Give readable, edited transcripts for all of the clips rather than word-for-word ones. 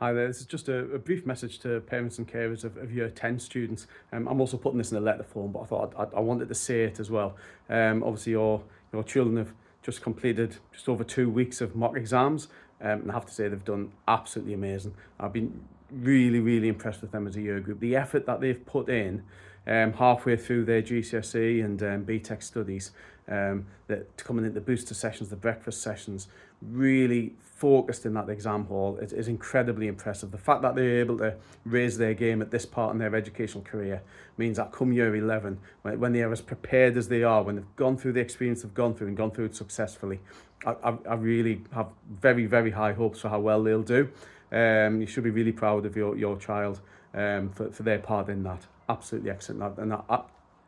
Hi there, this is just a brief message to parents and carers of Year 10 students. I'm also putting this in a letter form, but I thought I wanted to say it as well. Obviously, your children have just completed just over 2 weeks of mock exams, and I have to say they've done absolutely amazing. I've been really impressed with them as a year group. The effort that they've put in halfway through their GCSE and BTEC studies, that coming into the booster sessions, the breakfast sessions, really focused in that exam hall is incredibly impressive. The fact that they're able to raise their game at this part in their educational career means that come year 11, when they are as prepared as they are, when they've gone through the experience they've gone through and gone through it successfully, I really have very high hopes for how well they'll do. You should be really proud of your child for their part in that. Absolutely excellent, and I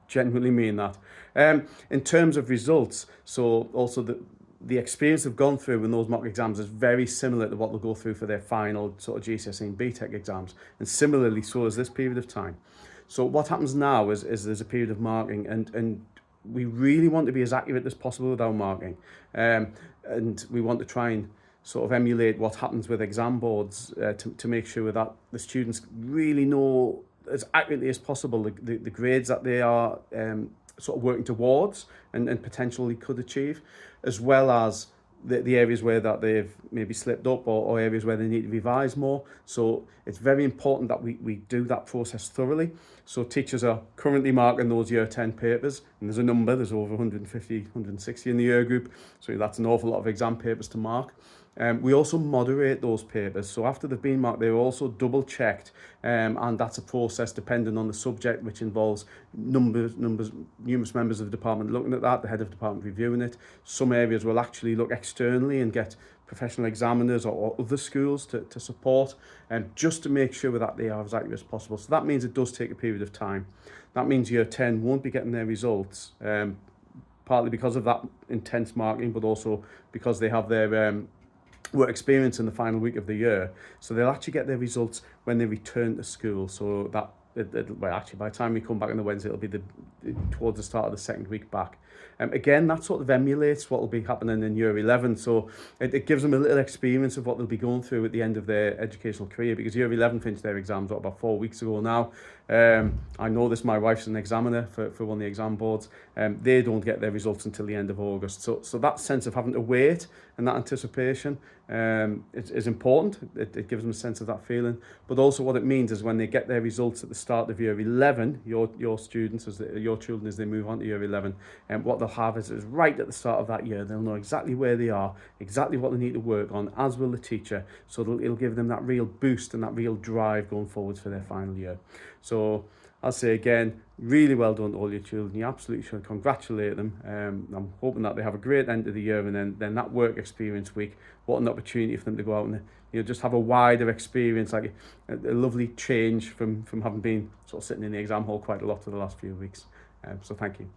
genuinely mean that. In terms of results, so also the experience they've gone through in those mock exams is very similar to what they'll go through for their final sort of GCSE and BTEC exams, and similarly so is this period of time. So what happens now is there's a period of marking, and we really want to be as accurate as possible with our marking, and we want to try and sort of emulate what happens with exam boards to make sure that the students really know as accurately as possible the grades that they are sort of working towards and potentially could achieve, as well as the areas where that they've maybe slipped up, or areas where they need to revise more. So it's very important that we do that process thoroughly. So teachers are currently marking those year 10 papers, and there's over 150, 160 in the year group, so that's an awful lot of exam papers to mark. We also moderate those papers, so after they've been marked, they're also double checked, and that's a process depending on the subject, which involves numerous members of the department looking at that, the head of department reviewing it. Some areas will actually look externally and get professional examiners or other schools to support, just to make sure that they are as accurate as possible. So that means it does take a period of time. That means year 10 won't be getting their results, partly because of that intense marking, but also because they have their work experience in the final week of the year. So they'll actually get their results when they return to school. So that, well, actually, by the time we come back on the Wednesday, it'll be towards the start of the second week back. Again, that sort of emulates what will be happening in year 11. So it gives them a little experience of what they'll be going through at the end of their educational career, because year 11 finished their exams about 4 weeks ago now. I know this, my wife's an examiner for one of the exam boards. They don't get their results until the end of August. So that sense of having to wait and that anticipation is important. It gives them a sense of that feeling. But also what it means is when they get their results at the start of year 11, your students, your children, as they move on to year 11, and what they'll have is right at the start of that year, they'll know exactly where they are, exactly what they need to work on, as will the teacher. So it'll give them that real boost and that real drive going forwards for their final year. So I'll say again, really well done to all your children. You absolutely should congratulate them. I'm hoping that they have a great end of the year, and then that work experience week, what an opportunity for them to go out and just have a wider experience, like a lovely change from having been sort of sitting in the exam hall quite a lot for the last few weeks. So thank you.